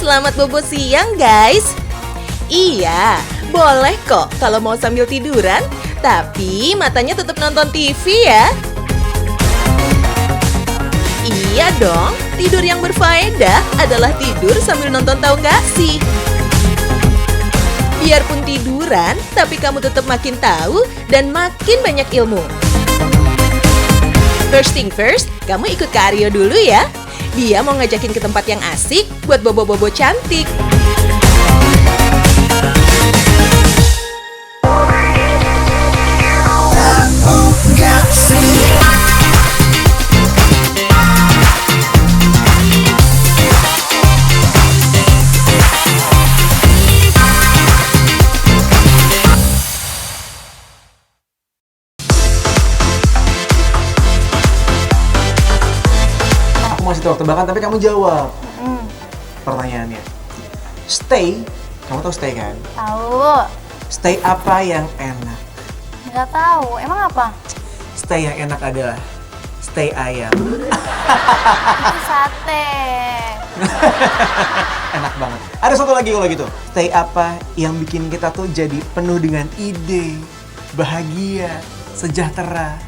Selamat bobo siang guys. Iya, boleh kok kalau mau sambil tiduran, tapi matanya tetap nonton TV ya. Iya dong, tidur yang berfaedah adalah tidur sambil nonton Tahu Nggak Sih. Biarpun tiduran, tapi kamu tetap makin tahu dan makin banyak ilmu. First thing first, kamu ikut ke Aryo dulu ya. Dia mau ngajakin ke tempat yang asik buat bobo-bobo cantik. Masih tahu tebakan tapi kamu jawab. Pertanyaannya, stay, kamu tahu stay kan? Tahu. Stay apa yang enak? Nggak tahu. Emang apa? Stay yang enak adalah stay ayam. Itu sate. Enak banget. Ada satu lagi kalau gitu. Stay apa yang bikin kita tuh jadi penuh dengan ide, bahagia, sejahtera.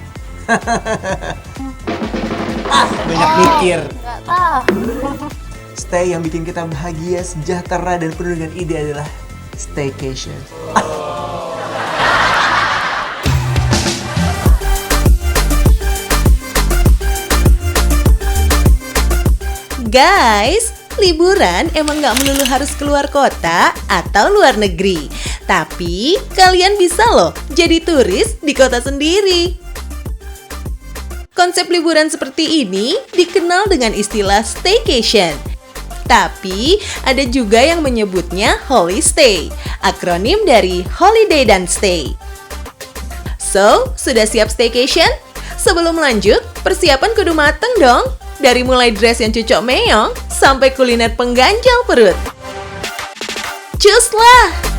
Banyak mikir. Nggak tahu. Stay yang bikin kita bahagia, sejahtera, dan penuh dengan ide adalah staycation. Guys, liburan emang nggak melulu harus keluar kota atau luar negeri. Tapi kalian bisa loh jadi turis di kota sendiri. Konsep liburan seperti ini dikenal dengan istilah staycation. Tapi ada juga yang menyebutnya holy stay, akronim dari holiday dan stay. So, sudah siap staycation? Sebelum lanjut, persiapan kudu mateng dong. Dari mulai dress yang cocok meong sampai kuliner pengganjal perut. Cus lah!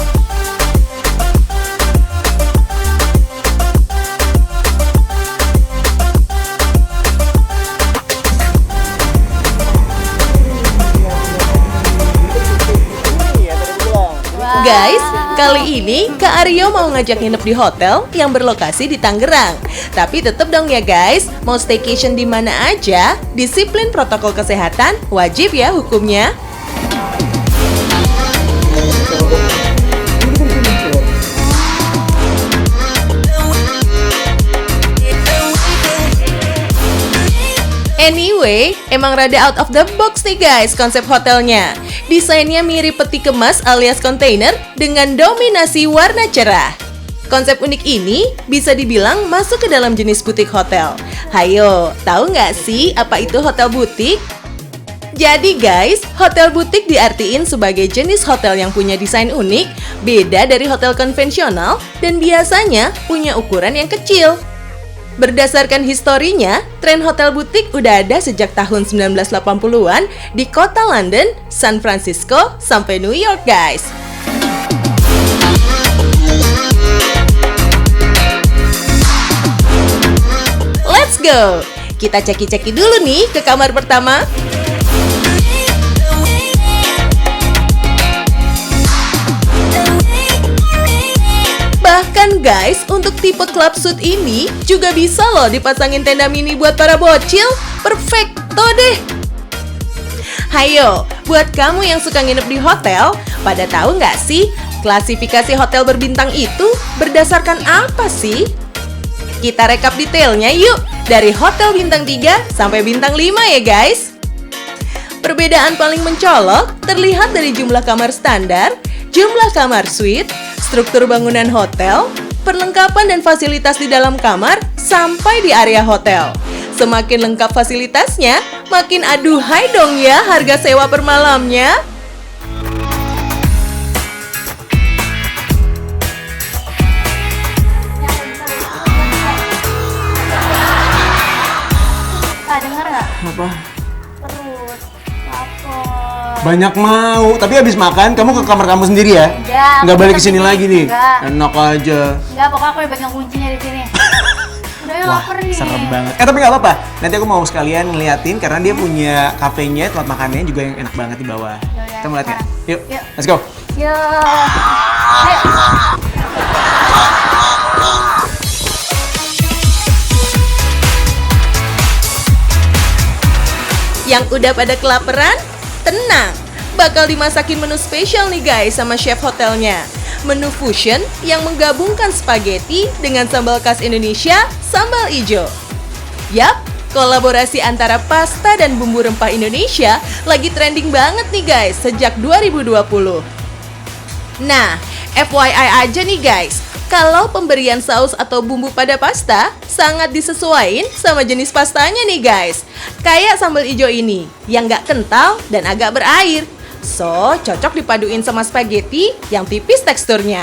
Guys, kali ini Kak Aryo mau ngajak nginep di hotel yang berlokasi di Tangerang. Tapi tetap dong ya guys, mau staycation di mana aja, disiplin protokol kesehatan wajib ya hukumnya. Anyway, emang rada out of the box nih guys konsep hotelnya. Desainnya mirip peti kemas alias kontainer dengan dominasi warna cerah. Konsep unik ini bisa dibilang masuk ke dalam jenis butik hotel. Hayo, tahu nggak sih apa itu hotel butik? Jadi guys, hotel butik diartiin sebagai jenis hotel yang punya desain unik, beda dari hotel konvensional, dan biasanya punya ukuran yang kecil. Berdasarkan historinya, tren hotel butik udah ada sejak tahun 1980-an di kota London, San Francisco, sampai New York guys. Let's go! Kita ceki-ceki dulu nih ke kamar pertama. Bahkan guys, untuk tipe club suite ini juga bisa loh dipasangin tenda mini buat para bocil. Perfecto deh. Hayo, buat kamu yang suka nginep di hotel, pada tahu nggak sih klasifikasi hotel berbintang itu berdasarkan apa sih? Kita rekap detailnya yuk, dari hotel bintang 3 sampai bintang 5 ya guys. Perbedaan paling mencolok terlihat dari jumlah kamar standar, jumlah kamar suite, struktur bangunan hotel, perlengkapan dan fasilitas di dalam kamar, sampai di area hotel. Semakin lengkap fasilitasnya, makin aduhai dong ya harga sewa per malamnya. Kak, denger nggak? Apa? Perut, lapar. Banyak mau, tapi habis makan kamu ke kamar kamu sendiri ya? Enggak. Nggak balik ke sini lagi nih? Enggak. Enak aja. Enggak, pokoknya aku yang pegang kuncinya di sini. Udah Saya Wah, lapar nih. serem banget. Tapi nggak apa-apa. Nanti aku mau sekalian ngeliatin karena dia punya kafenya, tempat makannya juga yang enak banget di bawah. Yaudah, Kita mau lihat nggak? sekarang. Yuk, Yuk. let's go. Ya. Ayo. Yang udah pada kelaparan? Tenang, bakal dimasakin menu spesial nih guys sama chef hotelnya. Menu fusion yang menggabungkan spaghetti dengan sambal khas Indonesia, sambal ijo. Yap, kolaborasi antara pasta dan bumbu rempah Indonesia lagi trending banget nih guys sejak 2020. Nah, FYI aja nih guys, kalau pemberian saus atau bumbu pada pasta sangat disesuaikan sama jenis pastanya nih guys. Kayak sambal ijo ini, yang nggak kental dan agak berair. So, cocok dipaduin sama spaghetti yang tipis teksturnya.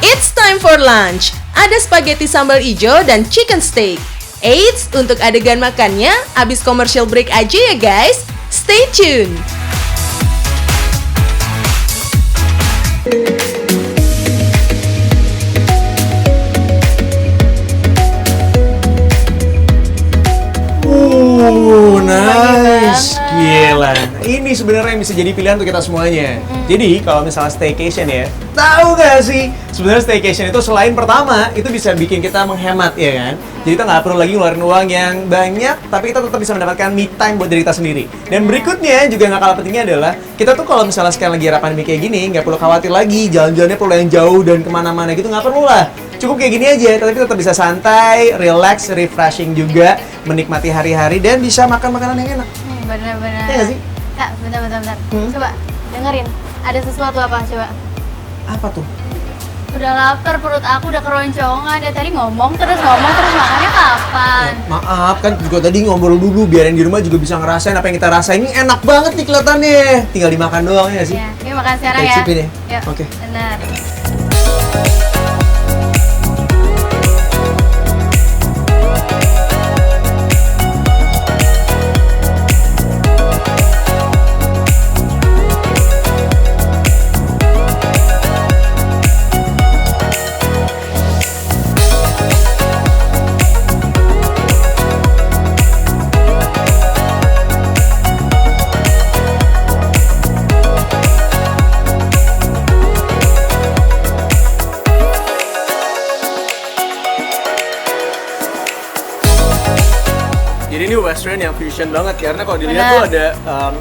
It's time for lunch. Ada spaghetti sambal ijo dan chicken steak. Eits, untuk adegan makannya, abis commercial break aja ya guys. Stay tune! Nice. Gila. Ini sebenarnya yang bisa jadi pilihan untuk kita semuanya. Jadi kalau misalnya staycation ya, tahu gak sih? Sebenarnya staycation itu selain pertama, itu bisa bikin kita menghemat ya kan? Jadi kita nggak perlu lagi ngeluarin uang yang banyak, tapi kita tetap bisa mendapatkan me time buat diri kita sendiri. Dan berikutnya juga nggak kalah pentingnya adalah, kita tuh kalau misalnya sekarang lagi era pandemi kayak gini, nggak perlu khawatir lagi, jalan-jalannya perlu yang jauh dan kemana-mana gitu, nggak perlu lah. Cukup kayak gini aja, tapi tetap bisa santai, relax, refreshing juga, menikmati hari-hari, dan bisa makan makanan yang enak. Bener-bener. Iya nggak sih? Kak, bentar. Coba, dengerin. Ada sesuatu apa? Coba. Apa tuh? Udah lapar, perut aku udah keroncongan. Dia tadi ngomong terus makannya kapan? Maaf, kan juga tadi ngobrol dulu, biar yang di rumah juga bisa ngerasain apa yang kita rasain. Ini enak banget nih kelihatannya. Tinggal dimakan doang ya sih? Ya, yuk makan sekarang Kita ya. icipin ya? Yuk, Oke. benar. Jadi ini western yang fusion banget karena kalau dilihat Benar. tuh ada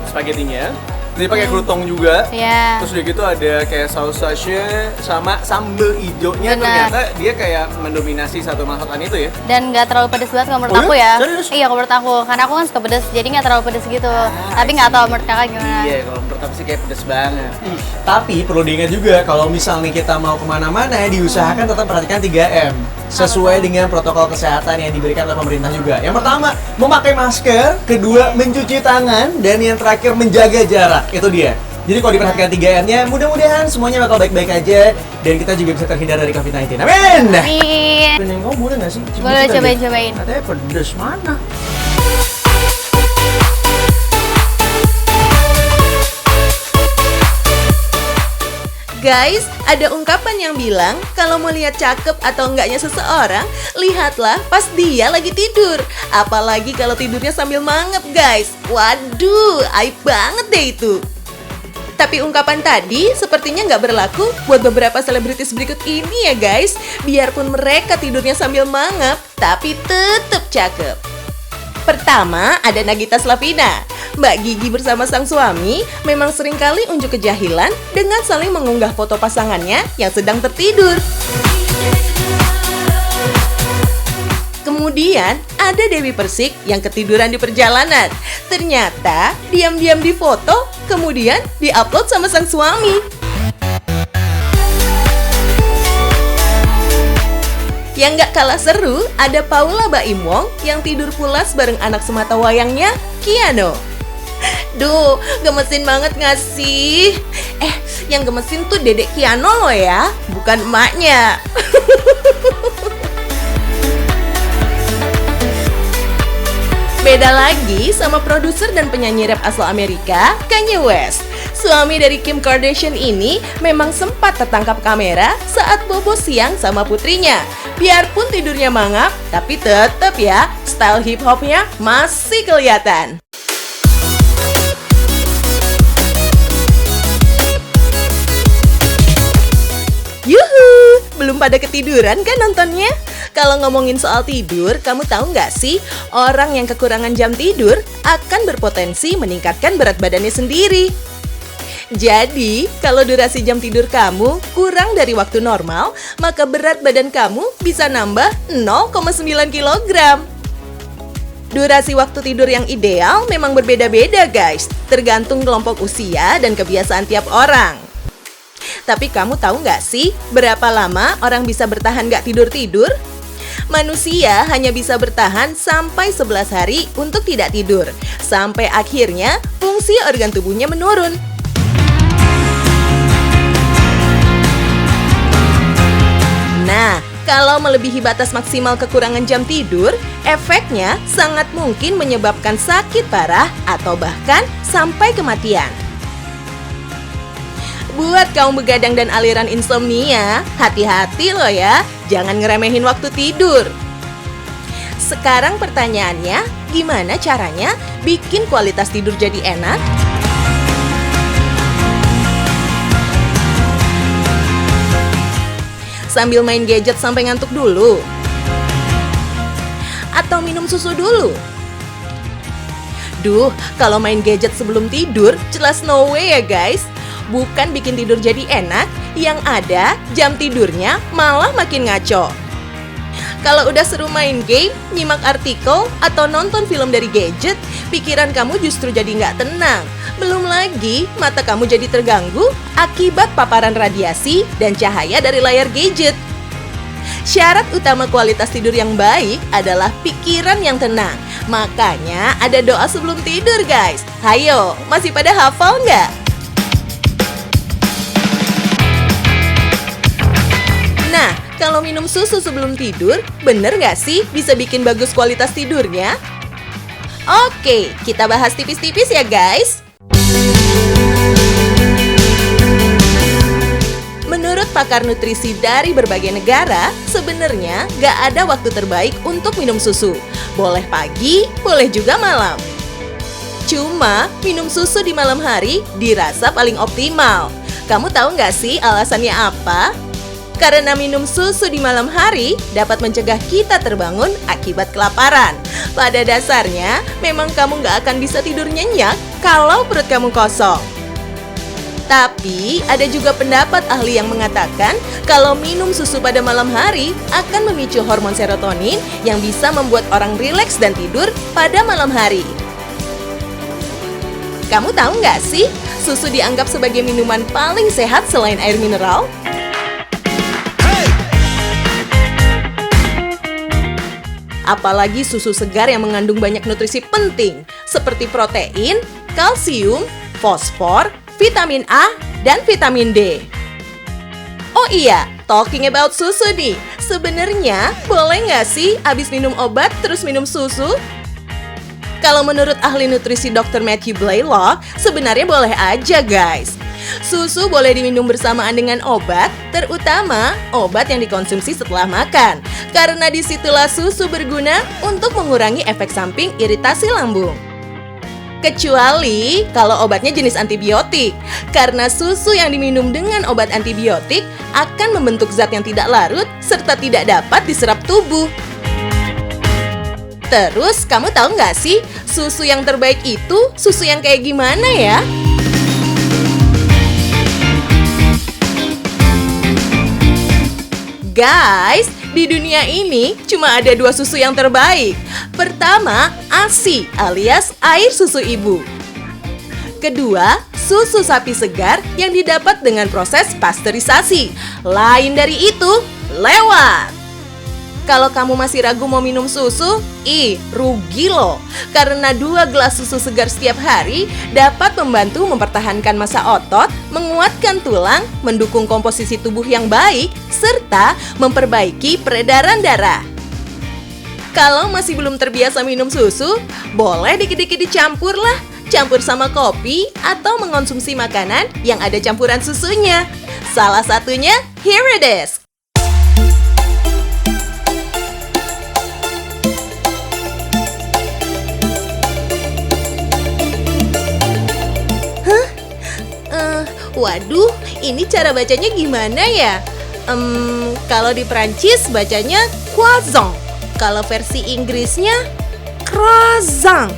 spagettinya, jadi pakai krutong juga. Iya. Terus udah gitu ada kayak saus sausnya sama sambal hijaunya, Benar. ternyata dia kayak mendominasi satu masakan itu ya. Dan nggak terlalu pedes banget kalau menurut Oh aku ya? ya. Serius? Iya, kalau menurut aku. Karena aku kan suka pedes, jadi nggak terlalu pedes gitu. Tapi nggak tahu menurut kakak gimana. Iya, kalau menurut aku sih kayak pedes banget. Tapi perlu diingat juga kalau misalnya kita mau kemana-mana, diusahakan tetap perhatikan 3M sesuai dengan protokol kesehatan yang diberikan oleh pemerintah juga. Yang pertama, memakai masker, kedua, mencuci tangan, dan yang terakhir, menjaga jarak. Itu dia. Jadi kalau diperhatikan 3M-nya, mudah-mudahan semuanya bakal baik-baik aja dan kita juga bisa terhindar dari COVID-19. Amin! Amin. Dan yang kamu boleh nggak sih? Boleh, Coba lihat. cobain. Katanya pedes, mana? Guys, ada ungkapan yang bilang kalau mau lihat cakep atau enggaknya seseorang, lihatlah pas dia lagi tidur. Apalagi kalau tidurnya sambil mangap guys. Waduh, aib banget deh itu. Tapi ungkapan tadi sepertinya nggak berlaku buat beberapa selebritis berikut ini ya guys. Biarpun mereka tidurnya sambil mangap, tapi tetap cakep. Pertama, ada Nagita Slavina. Mbak Gigi bersama sang suami memang seringkali unjuk kejahilan dengan saling mengunggah foto pasangannya yang sedang tertidur. Kemudian, ada Dewi Persik yang ketiduran di perjalanan. Ternyata, diam-diam di foto, kemudian diupload sama sang suami. Yang gak kalah seru, ada Paula Baim Wong yang tidur pulas bareng anak semata wayangnya, Kiano. Duh, gemesin banget gak sih? Yang gemesin tuh dedek Kiano loh ya, bukan emaknya. Beda lagi sama produser dan penyanyi rap asal Amerika, Kanye West. Suami dari Kim Kardashian ini memang sempat tertangkap kamera saat bobo siang sama putrinya. Biarpun tidurnya mangap, tapi tetap ya, style hip hopnya masih kelihatan. Yuhu, belum pada ketiduran kan nontonnya? Kalau ngomongin soal tidur, kamu tahu nggak sih, orang yang kekurangan jam tidur akan berpotensi meningkatkan berat badannya sendiri. Jadi, kalau durasi jam tidur kamu kurang dari waktu normal, maka berat badan kamu bisa nambah 0,9 kg. Durasi waktu tidur yang ideal memang berbeda-beda guys, tergantung kelompok usia dan kebiasaan tiap orang. Tapi kamu tahu nggak sih, berapa lama orang bisa bertahan nggak tidur-tidur? Manusia hanya bisa bertahan sampai 11 hari untuk tidak tidur, sampai akhirnya fungsi organ tubuhnya menurun. Nah, kalau melebihi batas maksimal kekurangan jam tidur, efeknya sangat mungkin menyebabkan sakit parah atau bahkan sampai kematian. Buat kaum begadang dan aliran insomnia, hati-hati loh ya, jangan ngeremehin waktu tidur. Sekarang pertanyaannya, gimana caranya bikin kualitas tidur jadi enak? Sambil main gadget sampai ngantuk dulu? Atau minum susu dulu? Duh, kalau main gadget sebelum tidur, jelas no way ya guys. Bukan bikin tidur jadi enak, yang ada jam tidurnya malah makin ngaco. Kalau udah seru main game, nyimak artikel, atau nonton film dari gadget, pikiran kamu justru jadi nggak tenang. Belum lagi, mata kamu jadi terganggu akibat paparan radiasi dan cahaya dari layar gadget. Syarat utama kualitas tidur yang baik adalah pikiran yang tenang. Makanya ada doa sebelum tidur guys. Hayo, masih pada hafal nggak? Nah, kalau minum susu sebelum tidur, bener nggak sih bisa bikin bagus kualitas tidurnya? Oke, kita bahas tipis-tipis ya guys. Menurut pakar nutrisi dari berbagai negara, sebenarnya nggak ada waktu terbaik untuk minum susu. Boleh pagi, boleh juga malam. Cuma, minum susu di malam hari dirasa paling optimal. Kamu tahu nggak sih alasannya apa? Karena minum susu di malam hari dapat mencegah kita terbangun akibat kelaparan. Pada dasarnya, memang kamu nggak akan bisa tidur nyenyak kalau perut kamu kosong. Tapi, ada juga pendapat ahli yang mengatakan kalau minum susu pada malam hari akan memicu hormon serotonin yang bisa membuat orang rileks dan tidur pada malam hari. Kamu tahu nggak sih, susu dianggap sebagai minuman paling sehat selain air mineral? Apalagi susu segar yang mengandung banyak nutrisi penting seperti protein, kalsium, fosfor, vitamin A, dan vitamin D. Oh iya, talking about susu nih, sebenarnya boleh nggak sih abis minum obat terus minum susu? Kalau menurut ahli nutrisi Dr. Matthew Blaylock, sebenarnya boleh aja guys. Susu boleh diminum bersamaan dengan obat, terutama obat yang dikonsumsi setelah makan. Karena disitulah susu berguna untuk mengurangi efek samping iritasi lambung. Kecuali kalau obatnya jenis antibiotik, karena susu yang diminum dengan obat antibiotik akan membentuk zat yang tidak larut serta tidak dapat diserap tubuh. Terus, kamu tahu nggak sih, susu yang terbaik itu susu yang kayak gimana ya? Guys, di dunia ini cuma ada 2 susu yang terbaik. Pertama, ASI alias air susu ibu. Kedua, susu sapi segar yang didapat dengan proses pasteurisasi. Lain dari itu, lewat. Kalau kamu masih ragu mau minum susu, rugi loh. Karena 2 gelas susu segar setiap hari dapat membantu mempertahankan massa otot, menguatkan tulang, mendukung komposisi tubuh yang baik, serta memperbaiki peredaran darah. Kalau masih belum terbiasa minum susu, boleh dikit-dikit dicampur lah. campur sama kopi, atau mengonsumsi makanan yang ada campuran susunya. Salah satunya, here it is. Waduh, ini cara bacanya gimana ya? Kalau di Prancis bacanya croissant. Kalau versi Inggrisnya croissant.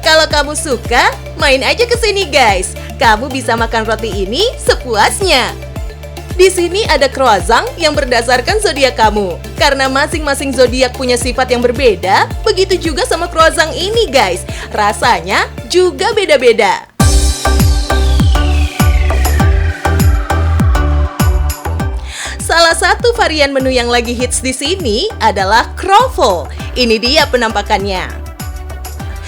Kalau kamu suka, main aja ke sini guys. Kamu bisa makan roti ini sepuasnya. Di sini ada croissant yang berdasarkan zodiak kamu. Karena masing-masing zodiak punya sifat yang berbeda, begitu juga sama croissant ini guys. Rasanya juga beda-beda. Salah satu varian menu yang lagi hits di sini adalah croffle. Ini dia penampakannya.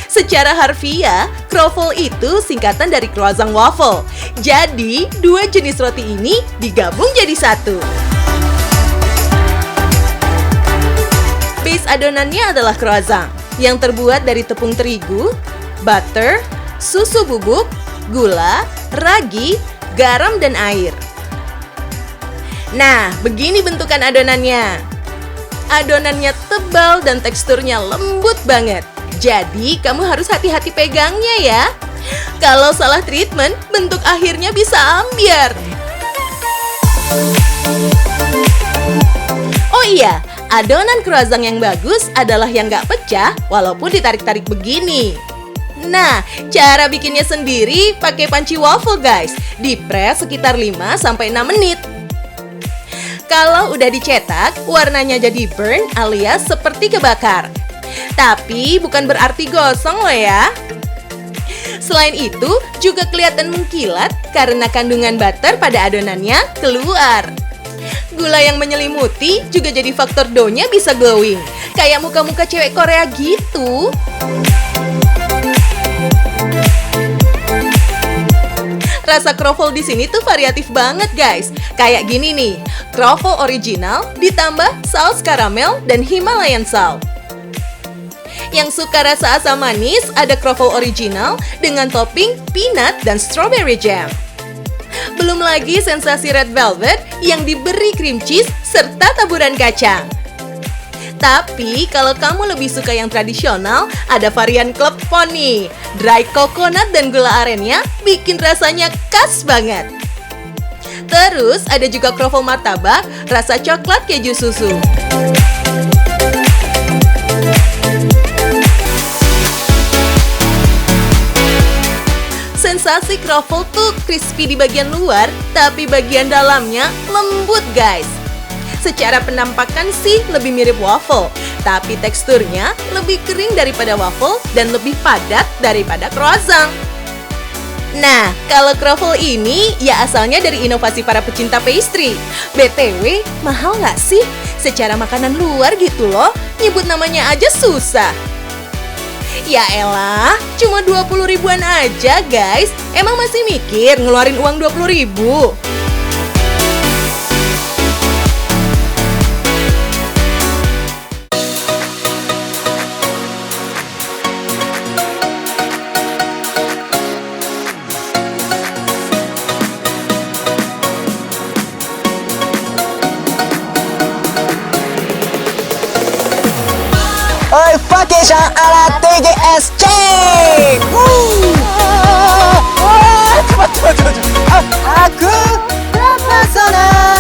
Secara harfiah, croffle itu singkatan dari croissant waffle. Jadi, dua jenis roti ini digabung jadi satu. Base adonannya adalah croissant yang terbuat dari tepung terigu, butter, susu bubuk, gula, ragi, garam, dan air. Nah, begini bentukan adonannya. Adonannya tebal dan teksturnya lembut banget. Jadi, kamu harus hati-hati pegangnya ya. Kalau salah treatment, bentuk akhirnya bisa ambyar. Oh iya, adonan croissant yang bagus adalah yang nggak pecah walaupun ditarik-tarik begini. Nah, cara bikinnya sendiri pakai panci waffle guys. Dipres sekitar 5-6 menit. Kalau udah dicetak, warnanya jadi burn alias seperti kebakar. Tapi bukan berarti gosong loh ya. Selain itu, juga kelihatan mengkilat karena kandungan butter pada adonannya keluar. Gula yang menyelimuti juga jadi faktor dough-nya bisa glowing. Kayak muka-muka cewek Korea gitu. Rasa croffle di sini tuh variatif banget guys. Kayak gini nih, croffle original ditambah saus karamel dan Himalayan salt. Yang suka rasa asam manis ada croffle original dengan topping peanut dan strawberry jam. Belum lagi sensasi red velvet yang diberi cream cheese serta taburan kacang. Tapi kalau kamu lebih suka yang tradisional, ada varian klepon nih. Dry coconut dan gula arennya bikin rasanya khas banget. Terus ada juga croffle martabak rasa coklat keju susu. Sensasi croffle tuh crispy di bagian luar, tapi bagian dalamnya lembut guys. Secara penampakan sih lebih mirip waffle, tapi teksturnya lebih kering daripada waffle dan lebih padat daripada croissant. Nah, kalau croffle ini ya asalnya dari inovasi para pecinta pastry. BTW, mahal nggak sih? Secara makanan luar gitu loh, nyebut namanya aja susah. Ya elah, cuma 20 ribuan aja guys. Emang masih mikir ngeluarin uang 20 ribu? Oi, vacation ala TGSC. Cepat. Aku terpesona.